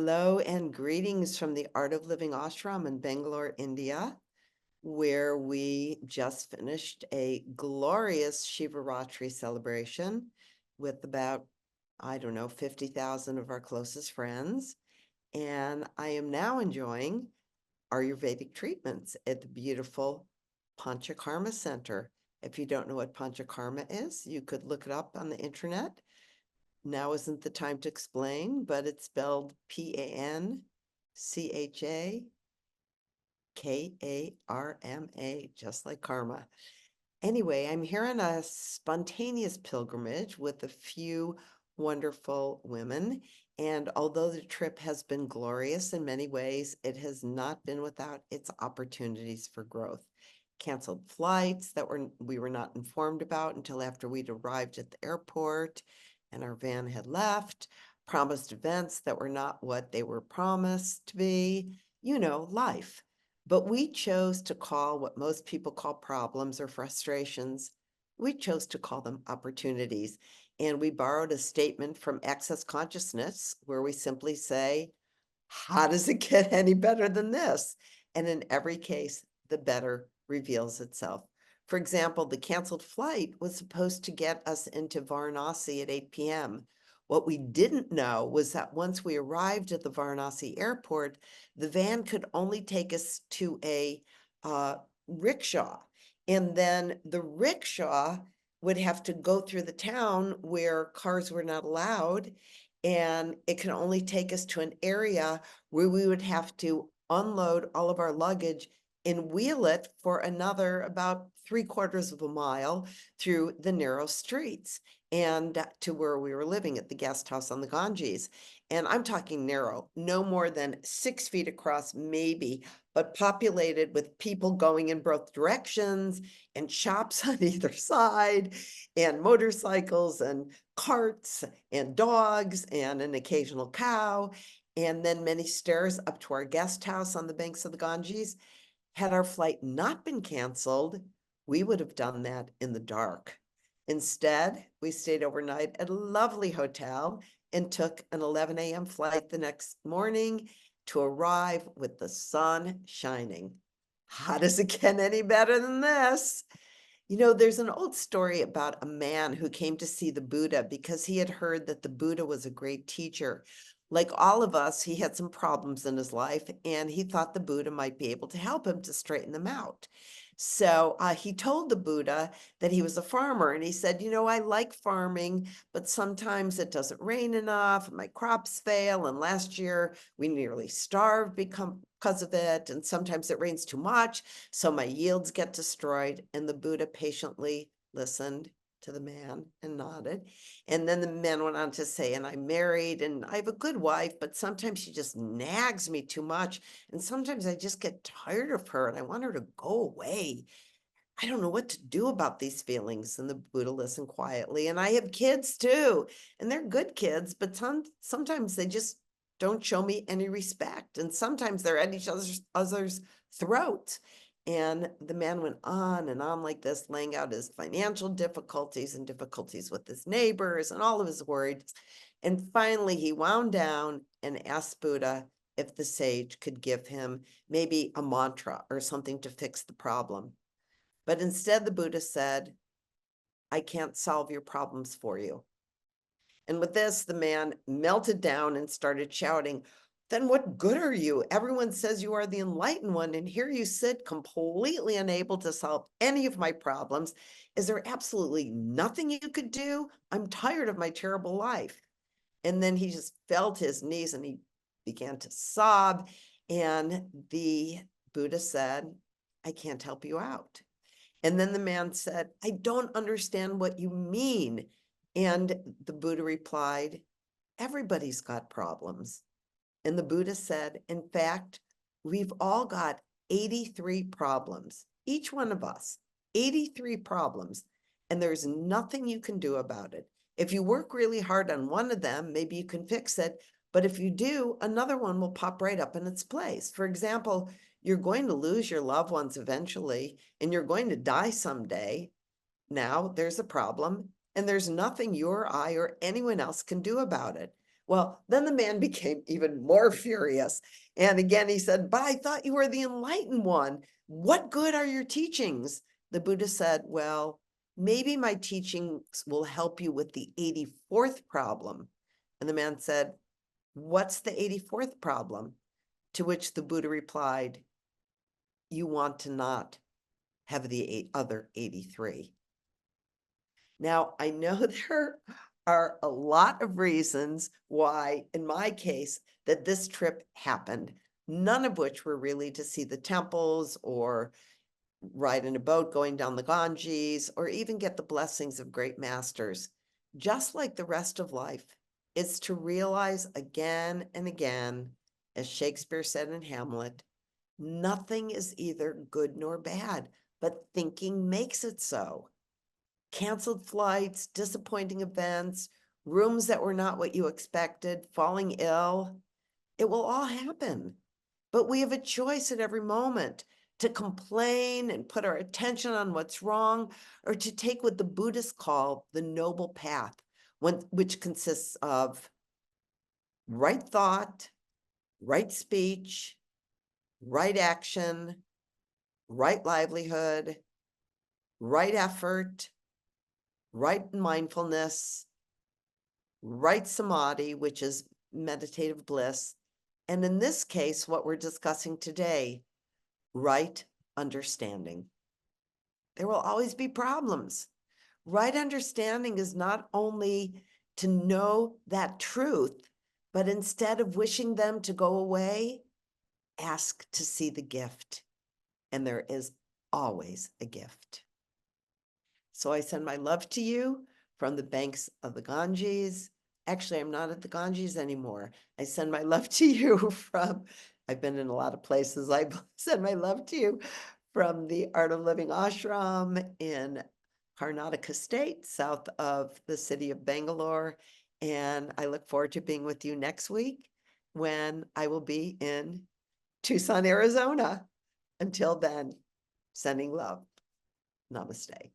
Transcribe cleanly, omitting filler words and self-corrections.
Hello and greetings from the Art of Living Ashram in Bangalore, India, where we just finished a glorious Shivaratri celebration with about, I don't know, 50,000 of our closest friends. And I am now enjoying Ayurvedic treatments at the beautiful Panchakarma Center. If you don't know what Panchakarma is, you could look it up on the internet. Now isn't the time to explain, but it's spelled Panchakarma, just like karma. Anyway, I'm here on a spontaneous pilgrimage with a few wonderful women. And although the trip has been glorious in many ways, it has not been without its opportunities for growth. Canceled flights that we were not informed about until after we'd arrived at the airport and our van had left, promised events that were not what they were promised to be, life. But we chose to call what most people call problems or frustrations, we chose to call them opportunities. And we borrowed a statement from Access Consciousness where we simply say, how does it get any better than this? And in every case, the better reveals itself. For example, the canceled flight was supposed to get us into Varanasi at 8 p.m. What we didn't know was that once we arrived at the Varanasi airport, the van could only take us to a rickshaw. And then the rickshaw would have to go through the town where cars were not allowed. And it can only take us to an area where we would have to unload all of our luggage and wheel it for another about 3/4 of a mile through the narrow streets and to where we were living at the guest house on the Ganges. And I'm talking narrow, no more than 6 feet across, maybe, but populated with people going in both directions and shops on either side and motorcycles and carts and dogs and an occasional cow, and then many stairs up to our guest house on the banks of the Ganges. Had our flight not been canceled, we would have done that in the dark. Instead, we stayed overnight at a lovely hotel and took an 11 a.m. flight the next morning to arrive with the sun shining. How does it get any better than this? There's an old story about a man who came to see the Buddha because he had heard that the Buddha was a great teacher. Like all of us, he had some problems in his life, and he thought the Buddha might be able to help him to straighten them out. So he told the Buddha that he was a farmer, and he said, I like farming, but sometimes it doesn't rain enough, and my crops fail, and last year we nearly starved because of it, and sometimes it rains too much, so my yields get destroyed. And the Buddha patiently listened to the man and nodded. And then the man went on to say, and I'm married and I have a good wife, but sometimes she just nags me too much. And sometimes I just get tired of her and I want her to go away. I don't know what to do about these feelings. And the Buddha listened quietly. And I have kids too, and they're good kids, but sometimes they just don't show me any respect. And sometimes they're at each other's throats. And the man went on and on like this, laying out his financial difficulties and difficulties with his neighbors and all of his worries. And finally, he wound down and asked Buddha if the sage could give him maybe a mantra or something to fix the problem. But instead, the Buddha said, I can't solve your problems for you. And with this, the man melted down and started shouting, then what good are you? Everyone says you are the enlightened one, and here you sit completely unable to solve any of my problems. Is there absolutely nothing you could do? I'm tired of my terrible life. And then he just fell to his knees and he began to sob. And the Buddha said, I can't help you out. And then the man said, I don't understand what you mean. And the Buddha replied, everybody's got problems. And the Buddha said, in fact, we've all got 83 problems, each one of us, 83 problems, and there's nothing you can do about it. If you work really hard on one of them, maybe you can fix it. But if you do, another one will pop right up in its place. For example, you're going to lose your loved ones eventually, and you're going to die someday. Now there's a problem, and there's nothing you or I or anyone else can do about it. Well, then the man became even more furious. And again, he said, "But I thought you were the enlightened one. What good are your teachings?" The Buddha said, "Well, maybe my teachings will help you with the 84th problem." And the man said, "What's the 84th problem?" To which the Buddha replied, "You want to not have the other 83. Now, I know there are a lot of reasons why, in my case, that this trip happened, none of which were really to see the temples or ride in a boat going down the Ganges or even get the blessings of great masters. Just like the rest of life, it's to realize again and again, as Shakespeare said in Hamlet, nothing is either good nor bad, but thinking makes it so. Canceled flights, disappointing events, rooms that were not what you expected, falling ill, it will all happen. But we have a choice at every moment to complain and put our attention on what's wrong, or to take what the Buddhists call the noble path, which consists of right thought, right speech, right action, right livelihood, right effort, right mindfulness, right samadhi, which is meditative bliss, and in this case, what we're discussing today, right understanding. There will always be problems. Right understanding is not only to know that truth, but instead of wishing them to go away, ask to see the gift. And there is always a gift. So I send my love to you from the banks of the Ganges. Actually, I'm not at the Ganges anymore. I send my love to you from, I've been in a lot of places. I send my love to you from the Art of Living Ashram in Karnataka State, south of the city of Bangalore. And I look forward to being with you next week when I will be in Tucson, Arizona. Until then, sending love. Namaste.